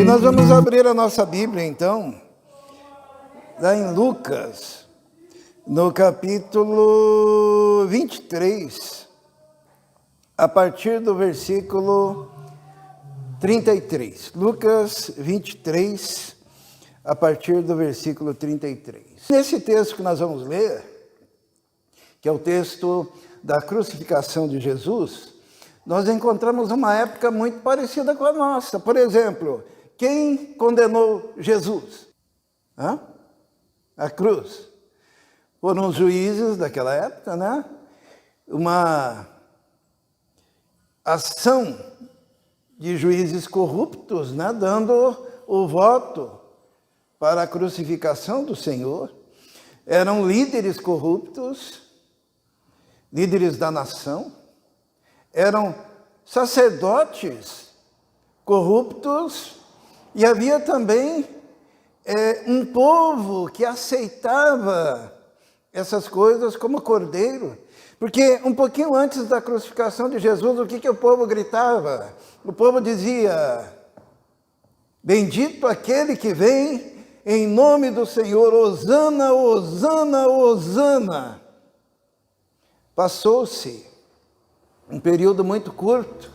nós vamos abrir a nossa Bíblia, então, lá em Lucas, no capítulo 23, a partir do versículo 33. Lucas 23, a partir do versículo 33. Nesse texto que nós vamos ler, que é o texto da crucificação de Jesus, nós encontramos uma época muito parecida com a nossa. Por exemplo, quem condenou Jesus? A cruz. Foram os juízes daquela época, né? Uma ação de juízes corruptos, né? Dando o voto para a crucificação do Senhor. Eram líderes corruptos, líderes da nação. Eram sacerdotes corruptos e havia também um povo que aceitava essas coisas como cordeiro. Porque um pouquinho antes da crucificação de Jesus, o que o povo gritava? O povo dizia: bendito aquele que vem em nome do Senhor, hosana, hosana, hosana. Passou-se um período muito curto,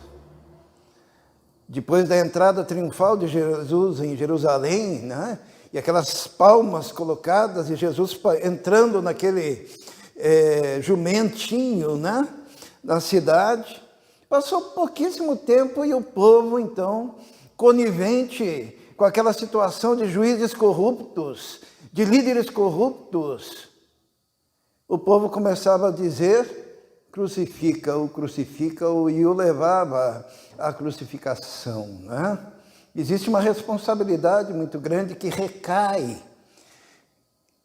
depois da entrada triunfal de Jesus em Jerusalém, né? E aquelas palmas colocadas e Jesus entrando naquele jumentinho, né? Na cidade. Passou pouquíssimo tempo e o povo, então, conivente com aquela situação de juízes corruptos, de líderes corruptos, o povo começava a dizer: crucifica-o, crucifica-o, e o levava à crucificação, né? Existe uma responsabilidade muito grande que recai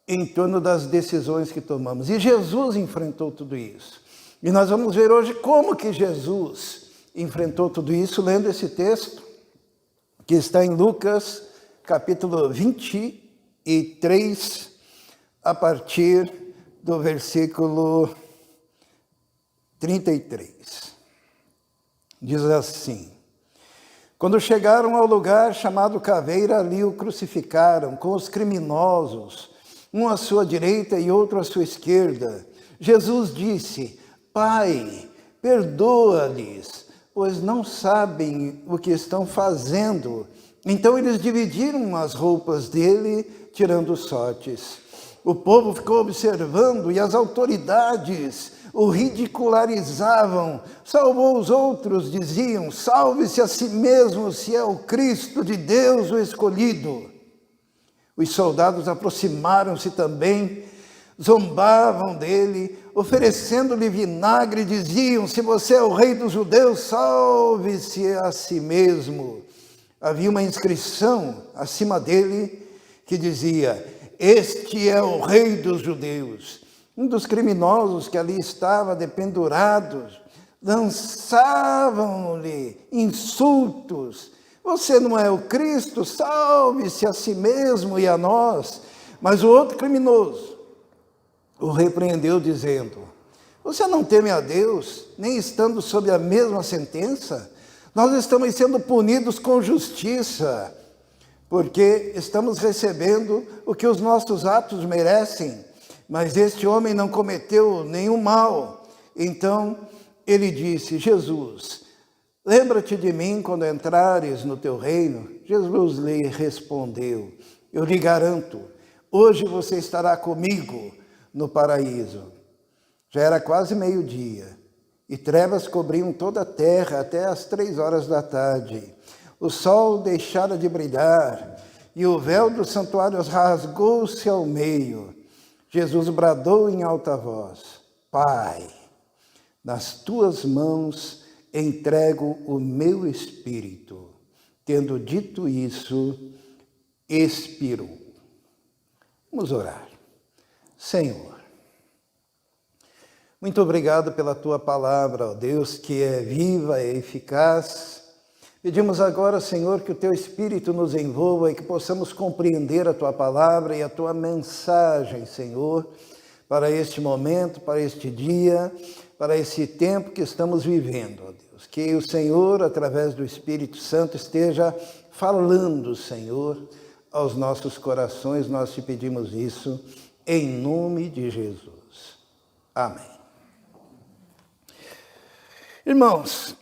em torno das decisões que tomamos. E Jesus enfrentou tudo isso. E nós vamos ver hoje como que Jesus enfrentou tudo isso, lendo esse texto, que está em Lucas, capítulo 23, a partir do versículo 33. Diz assim: quando chegaram ao lugar chamado Caveira, ali o crucificaram com os criminosos, um à sua direita e outro à sua esquerda. Jesus disse: Pai, perdoa-lhes, pois não sabem o que estão fazendo. Então eles dividiram as roupas dele, tirando sortes. O povo ficou observando e as autoridades o ridicularizavam. Salvou os outros, diziam: salve-se a si mesmo, se é o Cristo de Deus, o escolhido. Os soldados aproximaram-se também, zombavam dele, oferecendo-lhe vinagre, diziam: se você é o rei dos judeus, salve-se a si mesmo. Havia uma inscrição acima dele que dizia: este é o rei dos judeus. Um dos criminosos que ali estava dependurados lançavam-lhe insultos: você não é o Cristo? Salve-se a si mesmo e a nós. Mas o outro criminoso o repreendeu, dizendo: você não teme a Deus, nem estando sob a mesma sentença? Nós estamos sendo punidos com justiça, porque estamos recebendo o que os nossos atos merecem. Mas este homem não cometeu nenhum mal. Então ele disse: Jesus, lembra-te de mim quando entrares no teu reino. Jesus lhe respondeu: eu lhe garanto, hoje você estará comigo no paraíso. Já era quase meio-dia, e trevas cobriam toda a terra até as 3 horas da tarde. O sol deixara de brilhar, e o véu do santuário rasgou-se ao meio. Jesus bradou em alta voz: Pai, nas tuas mãos entrego o meu espírito. Tendo dito isso, expirou. Vamos orar. Senhor, muito obrigado pela tua palavra, ó Deus, que é viva e eficaz. Pedimos agora, Senhor, que o teu Espírito nos envolva e que possamos compreender a tua palavra e a tua mensagem, Senhor, para este momento, para este dia, para esse tempo que estamos vivendo, ó Deus. Que o Senhor, através do Espírito Santo, esteja falando, Senhor, aos nossos corações. Nós te pedimos isso em nome de Jesus. Amém. Irmãos,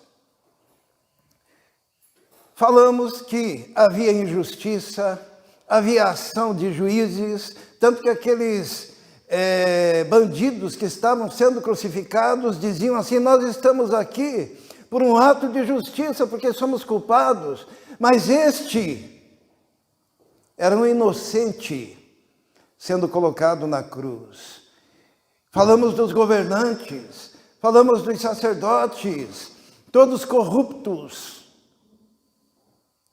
falamos que havia injustiça, havia ação de juízes, tanto que aqueles bandidos que estavam sendo crucificados diziam assim: nós estamos aqui por um ato de justiça, porque somos culpados, mas este era um inocente sendo colocado na cruz. Falamos dos governantes, falamos dos sacerdotes, todos corruptos,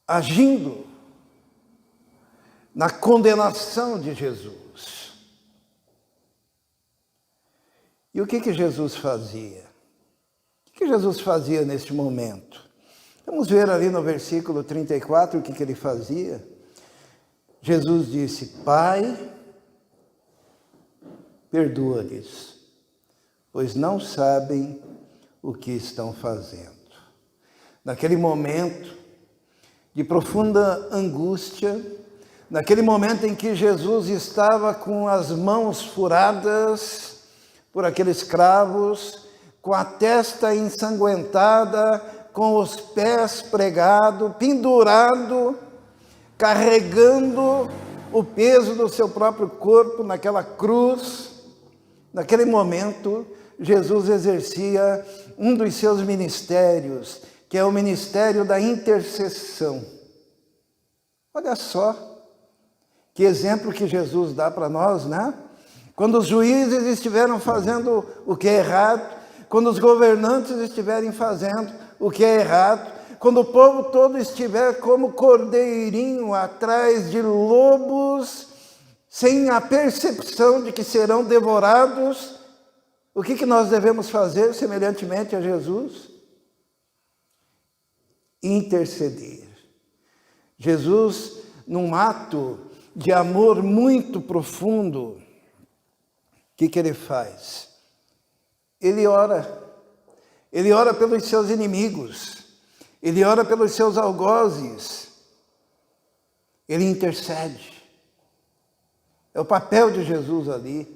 agindo na condenação de Jesus. E o que Jesus fazia? O que Jesus fazia neste momento? Vamos ver ali no versículo 34 o que ele fazia. Jesus disse: Pai, perdoa-lhes, pois não sabem o que estão fazendo. Naquele momento de profunda angústia, naquele momento em que Jesus estava com as mãos furadas por aqueles cravos, com a testa ensanguentada, com os pés pregados, pendurado, carregando o peso do seu próprio corpo naquela cruz. Naquele momento, Jesus exercia um dos seus ministérios, que é o ministério da intercessão. Olha só que exemplo que Jesus dá para nós, né? Quando os juízes estiveram fazendo o que é errado, quando os governantes estiverem fazendo o que é errado, quando o povo todo estiver como cordeirinho atrás de lobos, sem a percepção de que serão devorados, o que nós devemos fazer semelhantemente a Jesus? Interceder. Jesus, num ato de amor muito profundo, o que ele faz? Ele ora pelos seus inimigos, ele ora pelos seus algozes, ele intercede. É o papel de Jesus ali.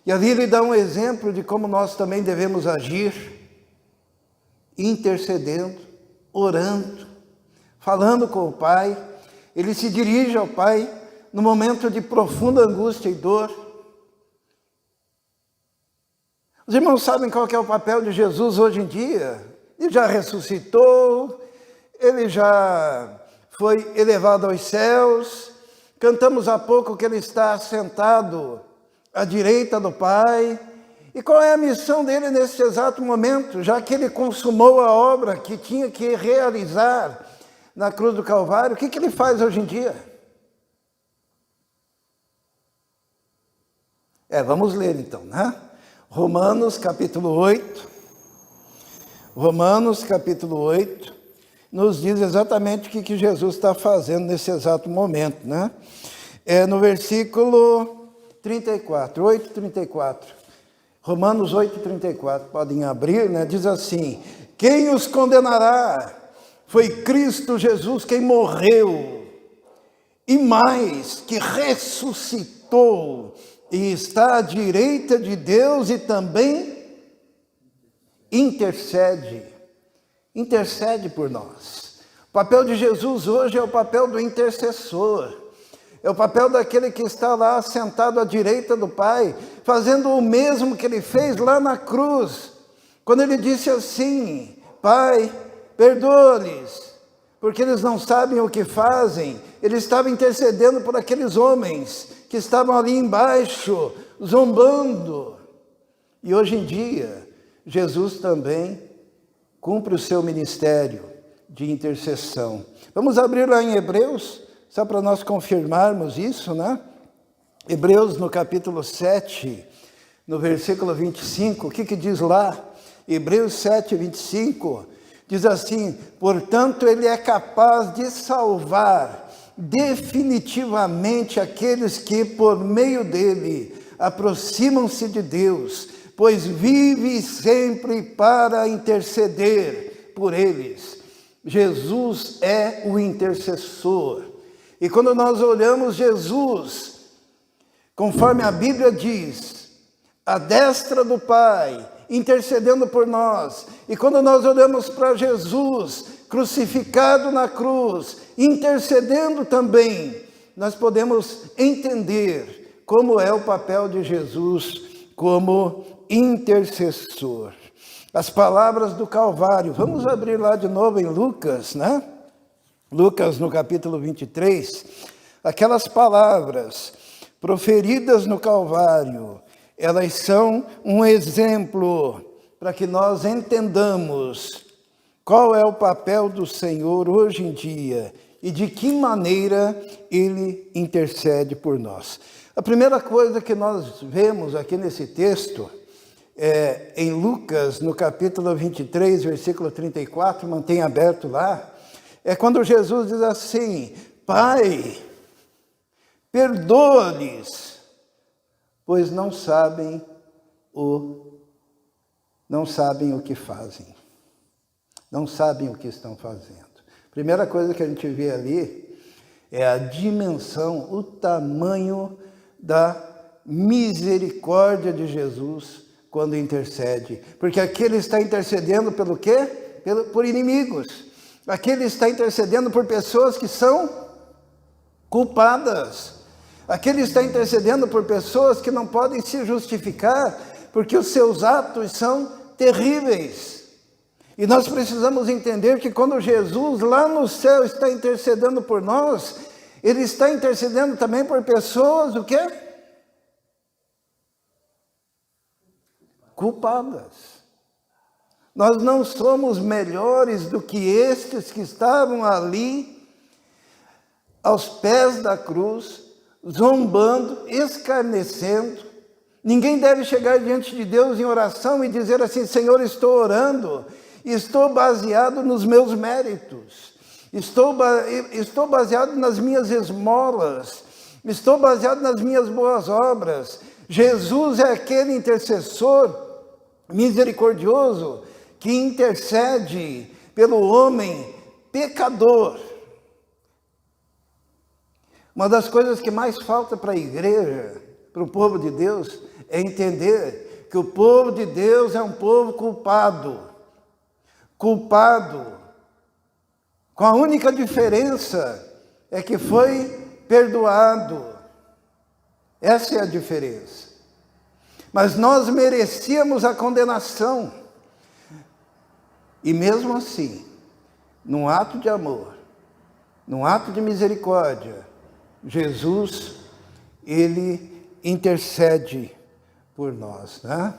E ali ele dá um exemplo de como nós também devemos agir, intercedendo, orando, falando com o Pai. Ele se dirige ao Pai no momento de profunda angústia e dor. Os irmãos sabem qual que é o papel de Jesus hoje em dia? Ele já ressuscitou, ele já foi elevado aos céus. Cantamos há pouco que ele está assentado à direita do Pai. E qual é a missão dele nesse exato momento? Já que ele consumou a obra que tinha que realizar na cruz do Calvário, o que ele faz hoje em dia? Vamos ler então, né? Romanos capítulo 8, nos diz exatamente o que Jesus está fazendo nesse exato momento, né? No versículo 34, 8:34. Romanos 8:34, podem abrir, né? Diz assim: quem os condenará? Foi Cristo Jesus quem morreu, e mais, que ressuscitou, e está à direita de Deus e também intercede por nós. O papel de Jesus hoje é o papel do intercessor, é o papel daquele que está lá sentado à direita do Pai, fazendo o mesmo que ele fez lá na cruz, quando ele disse assim: Pai, perdoa-lhes, porque eles não sabem o que fazem. Ele estava intercedendo por aqueles homens que estavam ali embaixo, zombando. E hoje em dia, Jesus também cumpre o seu ministério de intercessão. Vamos abrir lá em Hebreus, só para nós confirmarmos isso, né? Hebreus no capítulo 7, no versículo 25, o que diz lá? Hebreus 7, 25, diz assim: portanto, ele é capaz de salvar definitivamente aqueles que, por meio dele, aproximam-se de Deus, pois vive sempre para interceder por eles. Jesus é o intercessor. E quando nós olhamos Jesus, conforme a Bíblia diz, à destra do Pai, intercedendo por nós. E quando nós olhamos para Jesus, crucificado na cruz, intercedendo também, nós podemos entender como é o papel de Jesus como intercessor. As palavras do Calvário, vamos abrir lá de novo em Lucas, né? Lucas no capítulo 23, aquelas palavras proferidas no Calvário, elas são um exemplo para que nós entendamos qual é o papel do Senhor hoje em dia e de que maneira Ele intercede por nós. A primeira coisa que nós vemos aqui nesse texto, em Lucas, no capítulo 23, versículo 34, mantém aberto lá, é quando Jesus diz assim: Pai, perdoa-lhes, pois não sabem o que fazem. Não sabem o que estão fazendo. Primeira coisa que a gente vê ali é a dimensão, o tamanho da misericórdia de Jesus quando intercede. Porque aqui ele está intercedendo pelo quê? Por inimigos. Aqui ele está intercedendo por pessoas que são culpadas. Aqui ele está intercedendo por pessoas que não podem se justificar, porque os seus atos são terríveis. E nós precisamos entender que quando Jesus lá no céu está intercedendo por nós, Ele está intercedendo também por pessoas, o quê? Culpadas. Nós não somos melhores do que estes que estavam ali, aos pés da cruz, zombando, escarnecendo. Ninguém deve chegar diante de Deus em oração e dizer assim: Senhor, estou orando, estou baseado nos meus méritos, estou baseado nas minhas esmolas, estou baseado nas minhas boas obras. Jesus é aquele intercessor misericordioso que intercede pelo homem pecador. Uma das coisas que mais falta para a igreja, para o povo de Deus, é entender que o povo de Deus é um povo culpado. Culpado. Com a única diferença é que foi perdoado. Essa é a diferença. Mas nós merecíamos a condenação. E mesmo assim, num ato de amor, num ato de misericórdia, Jesus, Ele intercede por nós, né?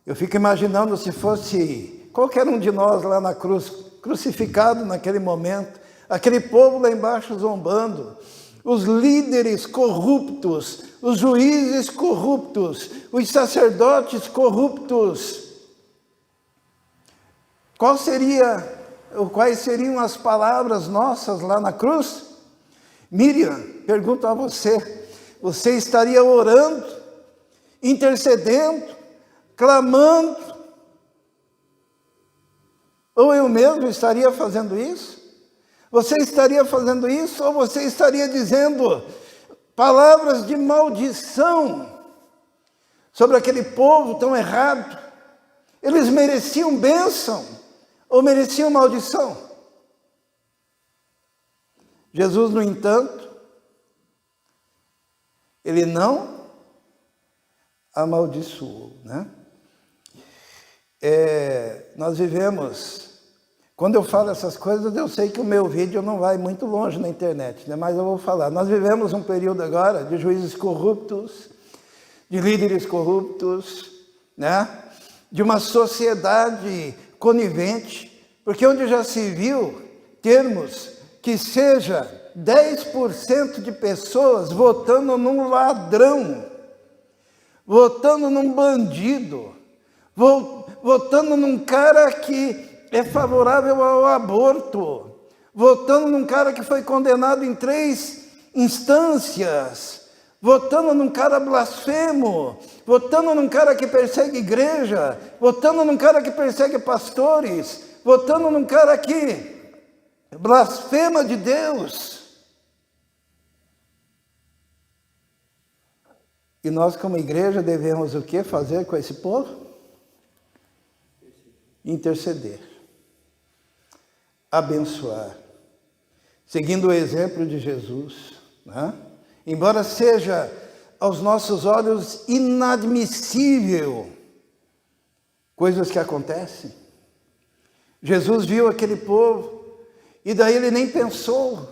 Eu fico imaginando se fosse qualquer um de nós lá na cruz, crucificado naquele momento, aquele povo lá embaixo zombando, os líderes corruptos, os juízes corruptos, os sacerdotes corruptos. Quais seriam as palavras nossas lá na cruz? Miriam, pergunto a você, você estaria orando, intercedendo, clamando? Ou eu mesmo estaria fazendo isso? Você estaria fazendo isso ou você estaria dizendo palavras de maldição sobre aquele povo tão errado? Eles mereciam bênção ou mereciam maldição? Jesus, no entanto, Ele não amaldiçoou, né? Nós vivemos, quando eu falo essas coisas, eu sei que o meu vídeo não vai muito longe na internet, né? Mas eu vou falar. Nós vivemos um período agora de juízes corruptos, de líderes corruptos, né? De uma sociedade conivente, porque onde já se viu termos que seja 10% de pessoas votando num ladrão, votando num bandido, votando num cara que é favorável ao aborto, votando num cara que foi condenado em 3 instâncias, votando num cara blasfemo, votando num cara que persegue igreja, votando num cara que persegue pastores, votando num cara que blasfema de Deus. E nós, como igreja, devemos o que fazer com esse povo? Interceder, abençoar, seguindo o exemplo de Jesus, né? Embora seja aos nossos olhos inadmissível coisas que acontecem. Jesus viu aquele povo e daí ele nem pensou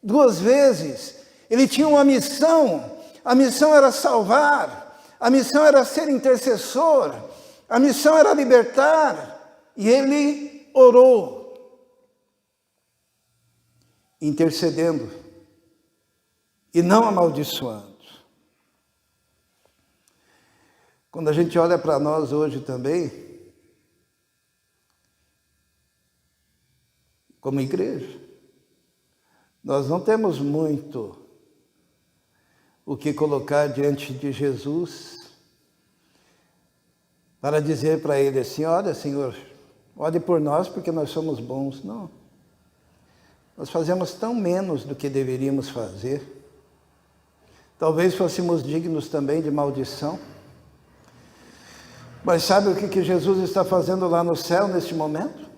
duas vezes. Ele tinha uma missão, a missão era salvar, a missão era ser intercessor, a missão era libertar, e ele orou, intercedendo e não amaldiçoando. Quando a gente olha para nós hoje também, como igreja, nós não temos muito o que colocar diante de Jesus para dizer para ele assim: olha, Senhor, ore por nós porque nós somos bons. Não. Nós fazemos tão menos do que deveríamos fazer. Talvez fôssemos dignos também de maldição. Mas sabe o que Jesus está fazendo lá no céu neste momento?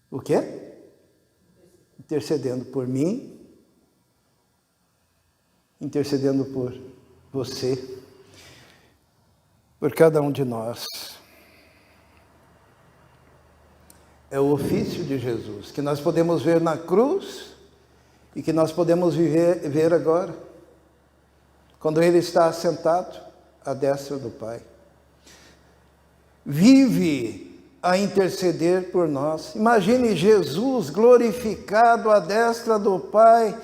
O quê? Intercedendo por mim, intercedendo por você, por cada um de nós. É o ofício de Jesus, que nós podemos ver na cruz e que nós podemos ver agora, quando Ele está assentado à destra do Pai. Vive a interceder por nós. Imagine Jesus glorificado à destra do Pai,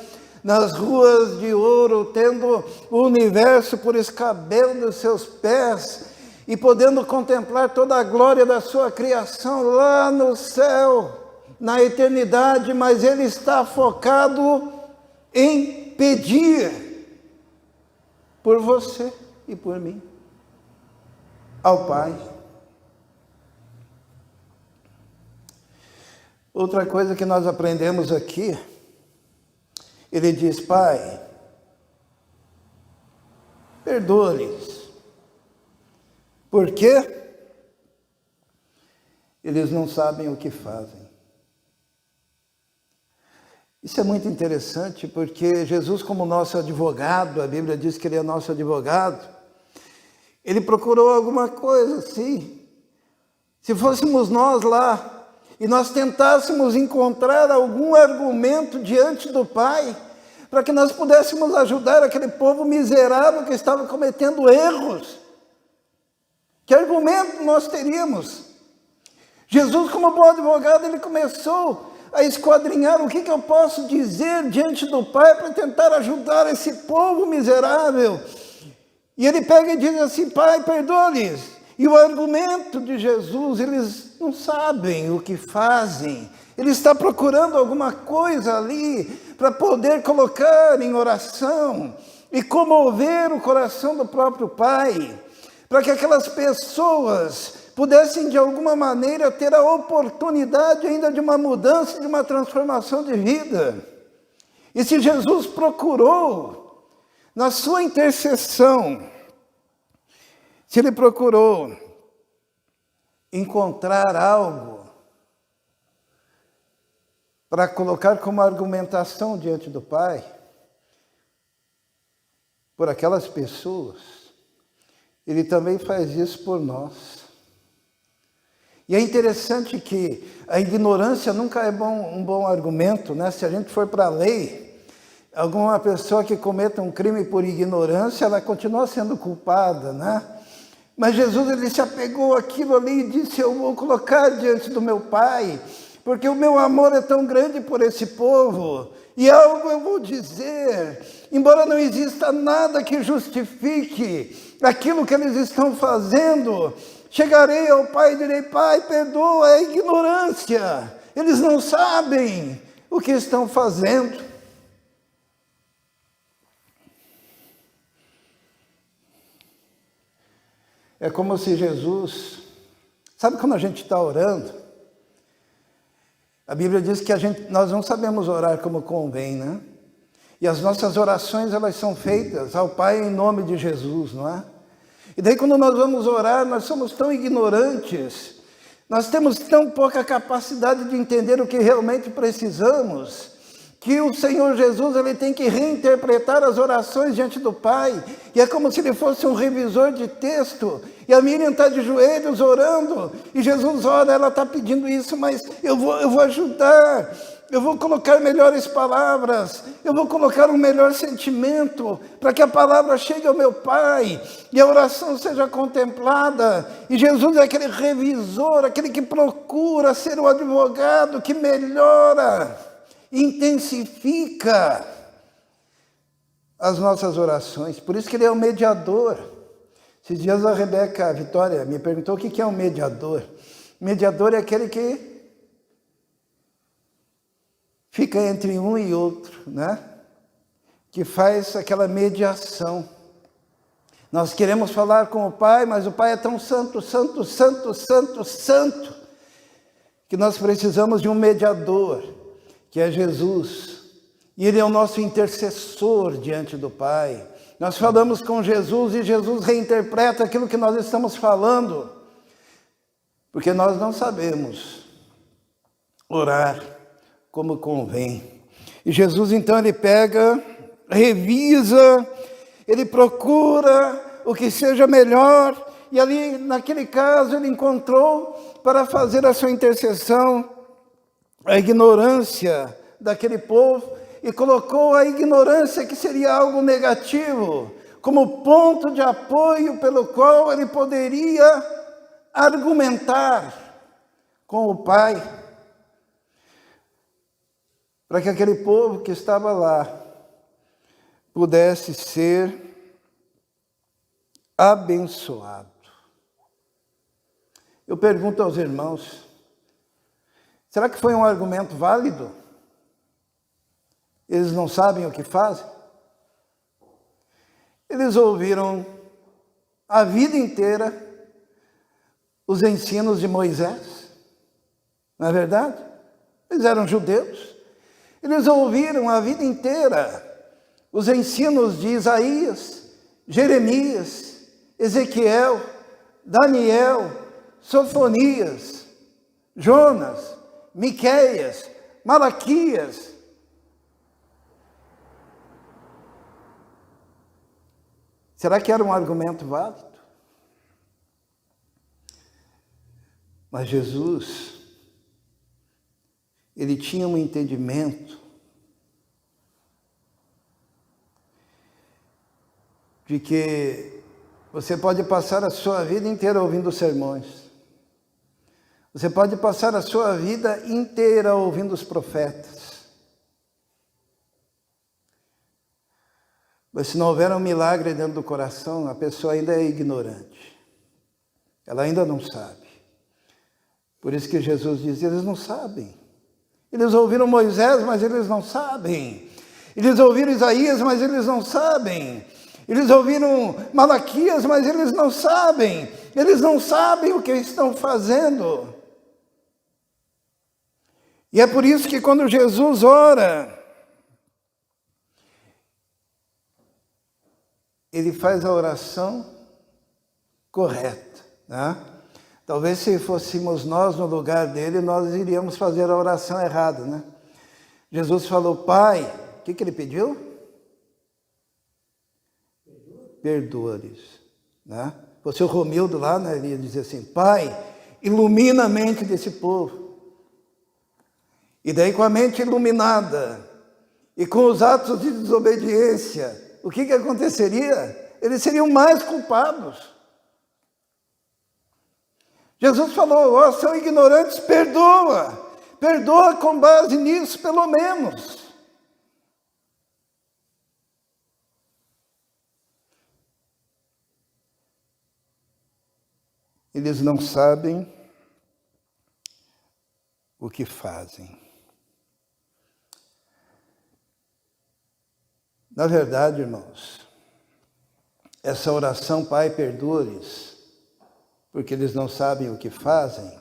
nas ruas de ouro, tendo o universo por escabelo dos seus pés e podendo contemplar toda a glória da sua criação lá no céu, na eternidade, mas Ele está focado em pedir por você e por mim ao Pai. Outra coisa que nós aprendemos aqui, ele diz: Pai, perdoa-lhes, porque eles não sabem o que fazem. Isso é muito interessante, porque Jesus, como nosso advogado, a Bíblia diz que Ele é nosso advogado, Ele procurou alguma coisa assim. Se fôssemos nós lá, e nós tentássemos encontrar algum argumento diante do Pai, para que nós pudéssemos ajudar aquele povo miserável que estava cometendo erros, que argumento nós teríamos? Jesus, como bom advogado, ele começou a esquadrinhar o que eu posso dizer diante do Pai para tentar ajudar esse povo miserável. E ele pega e diz assim: Pai, perdoa-lhes. E o argumento de Jesus, eles não sabem o que fazem. Ele está procurando alguma coisa ali para poder colocar em oração e comover o coração do próprio Pai, para que aquelas pessoas pudessem de alguma maneira ter a oportunidade ainda de uma mudança, de uma transformação de vida. E se Jesus procurou, na sua intercessão, se Ele procurou encontrar algo para colocar como argumentação diante do Pai, por aquelas pessoas, Ele também faz isso por nós. E é interessante que a ignorância nunca é um bom argumento, né? Se a gente for para a lei, alguma pessoa que cometa um crime por ignorância, ela continua sendo culpada, né? Mas Jesus, ele se apegou àquilo ali e disse: eu vou colocar diante do meu Pai, porque o meu amor é tão grande por esse povo, e algo eu vou dizer, embora não exista nada que justifique aquilo que eles estão fazendo, chegarei ao Pai e direi: Pai, perdoa a ignorância, eles não sabem o que estão fazendo. É como se Jesus, sabe quando a gente está orando, A Bíblia diz que nós não sabemos orar como convém, né? E as nossas orações, elas são feitas ao Pai em nome de Jesus, não é? E daí quando nós vamos orar, nós somos tão ignorantes, nós temos tão pouca capacidade de entender o que realmente precisamos, que o Senhor Jesus, ele tem que reinterpretar as orações diante do Pai, e é como se ele fosse um revisor de texto, e a Miriam está de joelhos orando, e Jesus ora, ela está pedindo isso, mas eu vou ajudar, eu vou colocar melhores palavras, eu vou colocar um melhor sentimento, para que a palavra chegue ao meu Pai, e a oração seja contemplada. E Jesus é aquele revisor, aquele que procura ser o advogado, que melhora, intensifica as nossas orações. Por isso que ele é o mediador. Esses dias a Rebeca Vitória me perguntou o que é um mediador. Mediador é aquele que fica entre um e outro, né? Que faz aquela mediação. Nós queremos falar com o Pai, mas o Pai é tão santo, santo, santo, santo, santo, que nós precisamos de um mediador, que é Jesus. E Ele é o nosso intercessor diante do Pai. Nós falamos com Jesus e Jesus reinterpreta aquilo que nós estamos falando, porque nós não sabemos orar como convém. E Jesus, então, ele pega, revisa, ele procura o que seja melhor, e ali, naquele caso, ele encontrou para fazer a sua intercessão a ignorância daquele povo, e colocou a ignorância, que seria algo negativo, como ponto de apoio pelo qual ele poderia argumentar com o Pai, para que aquele povo que estava lá pudesse ser abençoado. Eu pergunto aos irmãos, será que foi um argumento válido? Eles não sabem o que fazem? Eles ouviram a vida inteira os ensinos de Moisés, não é verdade? Eles eram judeus. Eles ouviram a vida inteira os ensinos de Isaías, Jeremias, Ezequiel, Daniel, Sofonias, Jonas, Miqueias, Malaquias. Será que era um argumento válido? Mas Jesus, ele tinha um entendimento de que você pode passar a sua vida inteira ouvindo sermões. Você pode passar a sua vida inteira ouvindo os profetas. Mas se não houver um milagre dentro do coração, a pessoa ainda é ignorante. Ela ainda não sabe. Por isso que Jesus diz, eles não sabem. Eles ouviram Moisés, mas eles não sabem. Eles ouviram Isaías, mas eles não sabem. Eles ouviram Malaquias, mas eles não sabem. Eles não sabem o que estão fazendo. E é por isso que quando Jesus ora, ele faz a oração correta, né? Talvez se fôssemos nós no lugar dele, nós iríamos fazer a oração errada, né? Jesus falou, Pai, o que ele pediu? Perdoa-lhes, né? Fosse o Romildo lá, né? Ele ia dizer assim, Pai, ilumina a mente desse povo. E daí com a mente iluminada e com os atos de desobediência, o que aconteceria? Eles seriam mais culpados. Jesus falou, ó, são ignorantes, perdoa. Perdoa com base nisso, pelo menos. Eles não sabem o que fazem. Na verdade, irmãos, essa oração, Pai, perdoa-lhes, porque eles não sabem o que fazem,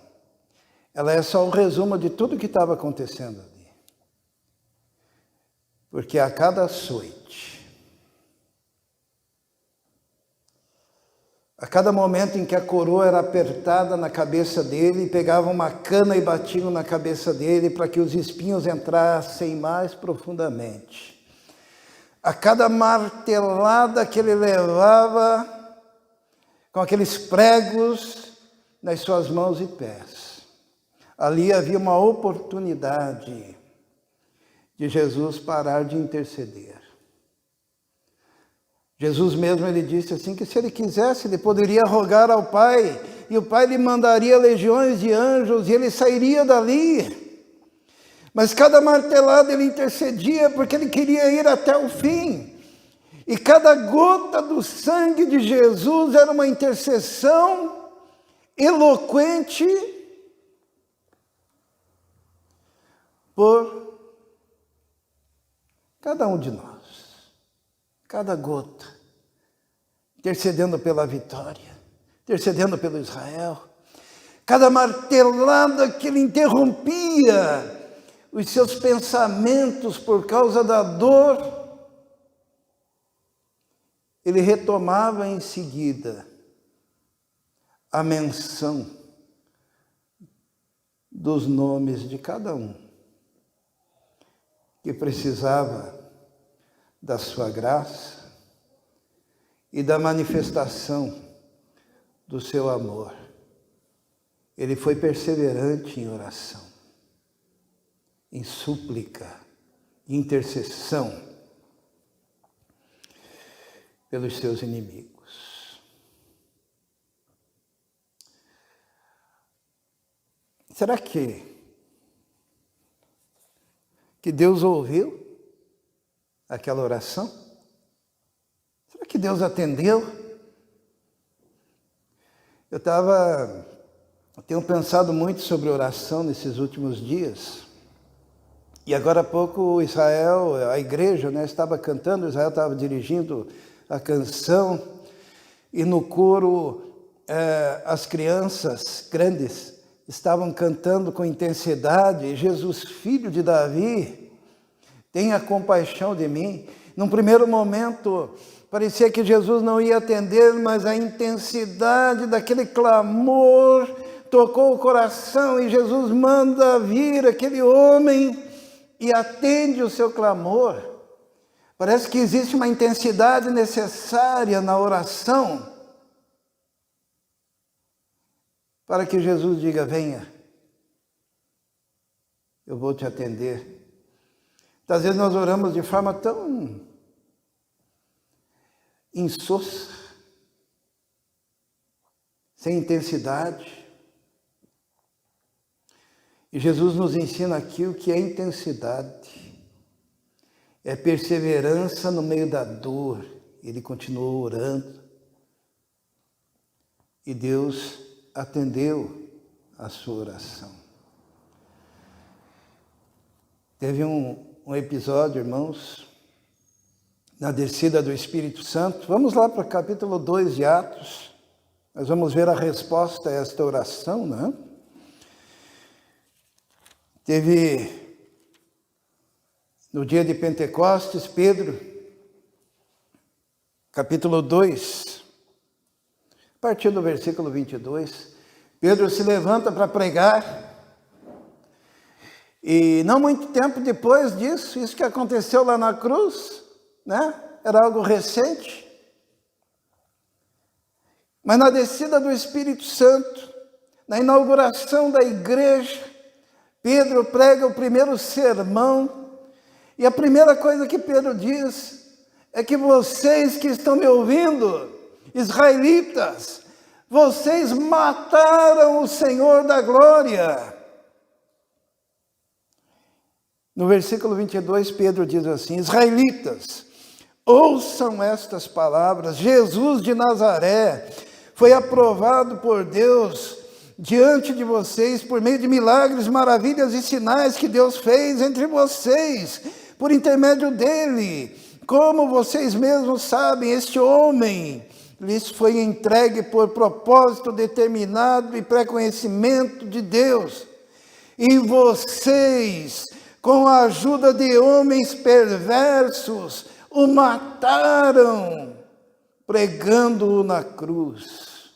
ela é só um resumo de tudo que estava acontecendo ali. Porque a cada açoite, a cada momento em que a coroa era apertada na cabeça dele, pegavam uma cana e batiam na cabeça dele para que os espinhos entrassem mais profundamente. A cada martelada que ele levava com aqueles pregos nas suas mãos e pés, ali havia uma oportunidade de Jesus parar de interceder. Jesus mesmo, ele disse assim, que se ele quisesse, ele poderia rogar ao Pai, e o Pai lhe mandaria legiões de anjos, e ele sairia dali. Mas cada martelada ele intercedia, porque ele queria ir até o fim. E cada gota do sangue de Jesus era uma intercessão eloquente por cada um de nós. Cada gota, intercedendo pela vitória, intercedendo pelo Israel. Cada martelada que ele interrompia os seus pensamentos por causa da dor, ele retomava em seguida a menção dos nomes de cada um que precisava da sua graça e da manifestação do seu amor. Ele foi perseverante em oração, em súplica, em intercessão pelos seus inimigos. Será que Deus ouviu aquela oração? Será que Deus atendeu? Eu tenho pensado muito sobre oração nesses últimos dias. E agora há pouco Israel, a igreja, estava cantando, Israel estava dirigindo a canção, e no coro as crianças grandes estavam cantando com intensidade: Jesus, filho de Davi, tenha compaixão de mim. Num primeiro momento, parecia que Jesus não ia atender, mas a intensidade daquele clamor tocou o coração, e Jesus manda vir aquele homem e atende o seu clamor. Parece que existe uma intensidade necessária na oração para que Jesus diga: venha, eu vou te atender. Às vezes nós oramos de forma tão insossa, sem intensidade. E Jesus nos ensina aqui o que é intensidade. É perseverança no meio da dor. Ele continuou orando. E Deus atendeu a sua oração. Teve um episódio, irmãos, na descida do Espírito Santo. Vamos lá para o capítulo 2 de Atos. Nós vamos ver a resposta a esta oração, né? Teve, no dia de Pentecostes, Pedro, capítulo 2, a partir do versículo 22, Pedro se levanta para pregar, e não muito tempo depois disso, isso que aconteceu lá na cruz, era algo recente, mas na descida do Espírito Santo, na inauguração da igreja, Pedro prega o primeiro sermão, e a primeira coisa que Pedro diz é que vocês que estão me ouvindo, israelitas, vocês mataram o Senhor da glória. No versículo 22, Pedro diz assim: israelitas, ouçam estas palavras. Jesus de Nazaré foi aprovado por Deus diante de vocês por meio de milagres, maravilhas e sinais que Deus fez entre vocês, por intermédio dele. Como vocês mesmos sabem, este homem lhes foi entregue por propósito determinado e pré-conhecimento de Deus. e vocês, com a ajuda de homens perversos, o mataram, pregando-o na cruz.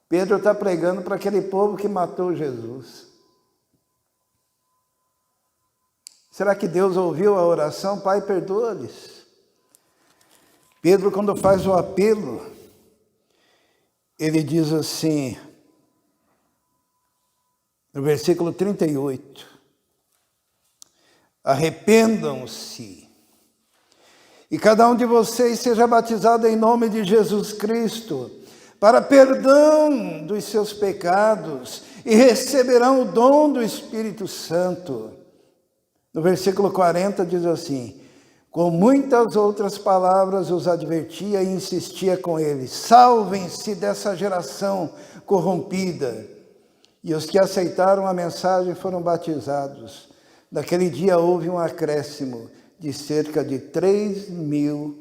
Pedro está pregando para aquele povo que matou Jesus. Será que Deus ouviu a oração? Pai, perdoa-lhes. Pedro, quando faz o apelo, ele diz assim, no versículo 38, arrependam-se, e cada um de vocês seja batizado em nome de Jesus Cristo, para perdão dos seus pecados, e receberão o dom do Espírito Santo. No versículo 40 diz assim, com muitas outras palavras os advertia e insistia com eles, salvem-se dessa geração corrompida. E os que aceitaram a mensagem foram batizados. Naquele dia houve um acréscimo de cerca de 3.000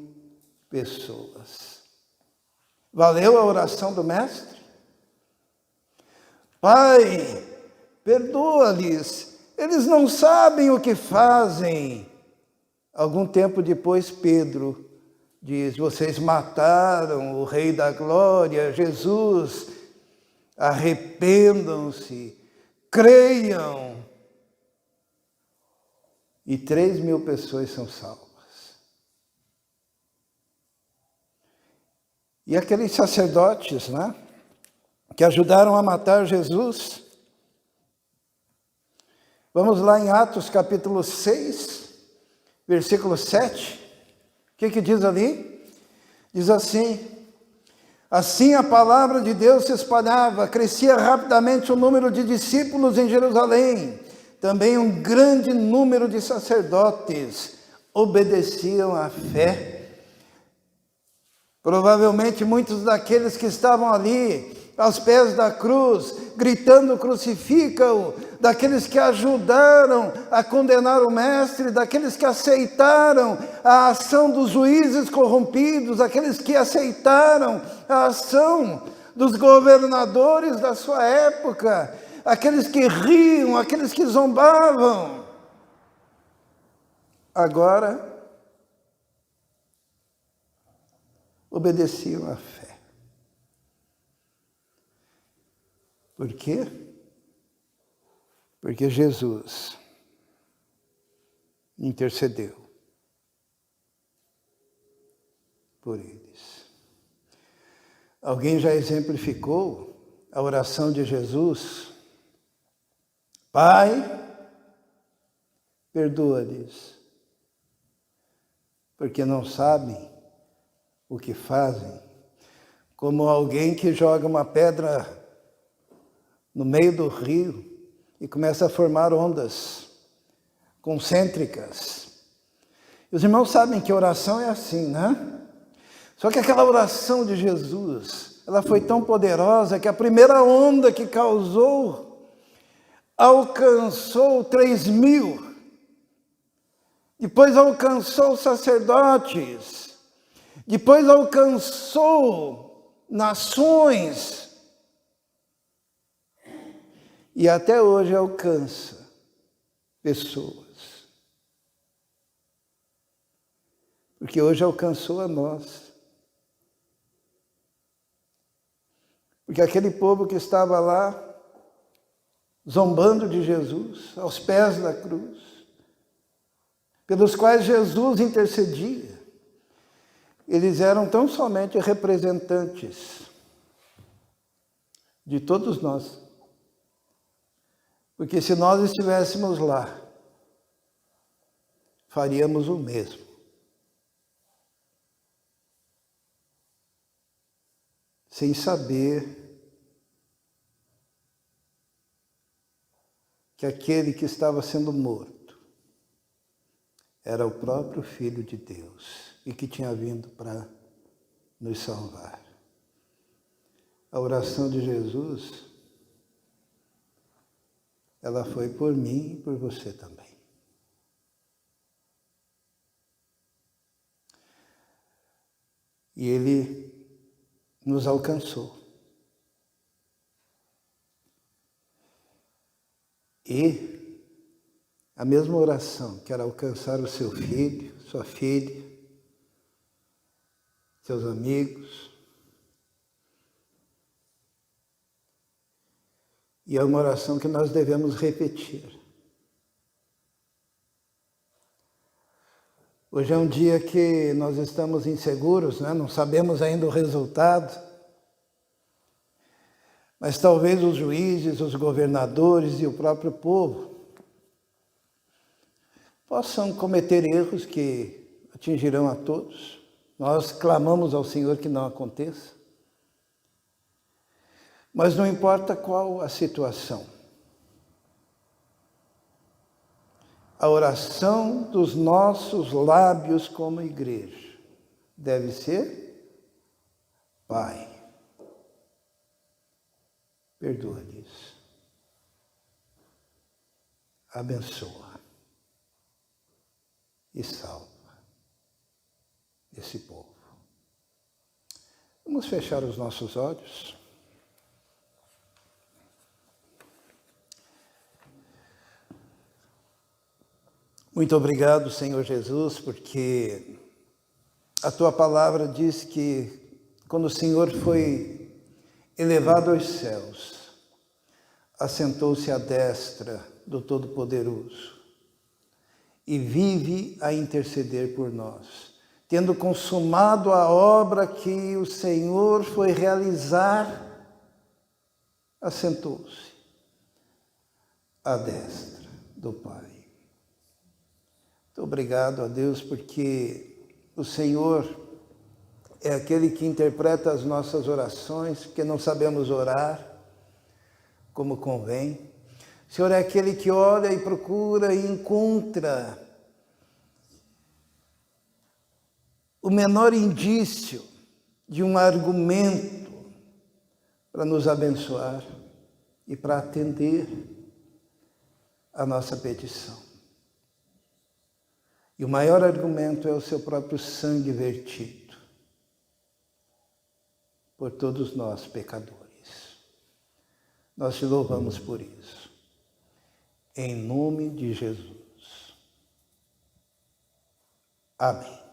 pessoas. Valeu a oração do Mestre? Pai, perdoa-lhes, eles não sabem o que fazem. Algum tempo depois, Pedro diz, vocês mataram o Rei da Glória, Jesus, arrependam-se, creiam. E 3.000 pessoas são salvas. E aqueles sacerdotes, né, que ajudaram a matar Jesus. Vamos lá em Atos capítulo 6, versículo 7. O que diz ali? Diz assim, assim a palavra de Deus se espalhava, crescia rapidamente o número de discípulos em Jerusalém. Também um grande número de sacerdotes obedeciam à fé. Provavelmente muitos daqueles que estavam ali, aos pés da cruz, gritando crucifica-o, daqueles que ajudaram a condenar o Mestre, daqueles que aceitaram a ação dos juízes corrompidos, aqueles que aceitaram a ação dos governadores da sua época, aqueles que riam, aqueles que zombavam. Agora, obedeciam à fé. Por quê? Porque Jesus intercedeu por eles. Alguém já exemplificou a oração de Jesus? Pai, perdoa-lhes, porque não sabem o que fazem. Como alguém que joga uma pedra no meio do rio e começa a formar ondas concêntricas. E os irmãos sabem que oração é assim, né? Só que aquela oração de Jesus, ela foi tão poderosa que a primeira onda que causou alcançou 3.000. Depois alcançou os sacerdotes. Depois alcançou nações. E até hoje alcança pessoas. Porque hoje alcançou a nós. Porque aquele povo que estava lá, zombando de Jesus, aos pés da cruz, pelos quais Jesus intercedia, eles eram tão somente representantes de todos nós. Porque se nós estivéssemos lá, faríamos o mesmo. Sem saber que aquele que estava sendo morto era o próprio Filho de Deus e que tinha vindo para nos salvar. A oração de Jesus, ela foi por mim e por você também. E ele nos alcançou. E a mesma oração, quer alcançar o seu filho, sua filha, seus amigos. E é uma oração que nós devemos repetir. Hoje é um dia que nós estamos inseguros, né? Não sabemos ainda o resultado. Mas talvez os juízes, os governadores e o próprio povo possam cometer erros que atingirão a todos. Nós clamamos ao Senhor que não aconteça. Mas não importa qual a situação. A oração dos nossos lábios como igreja deve ser: Pai, perdoa-lhes, abençoa e salva esse povo. Vamos fechar os nossos olhos. Muito obrigado, Senhor Jesus, porque a Tua palavra diz que quando o Senhor foi elevado aos céus, assentou-se à destra do Todo-Poderoso e vive a interceder por nós, tendo consumado a obra que o Senhor foi realizar, assentou-se à destra do Pai. Muito obrigado a Deus, porque o Senhor é aquele que interpreta as nossas orações, porque não sabemos orar como convém. O Senhor é aquele que olha e procura e encontra o menor indício de um argumento para nos abençoar e para atender a nossa petição. E o maior argumento é o seu próprio sangue vertido por todos nós, pecadores. Nós te louvamos por isso. Em nome de Jesus. Amém.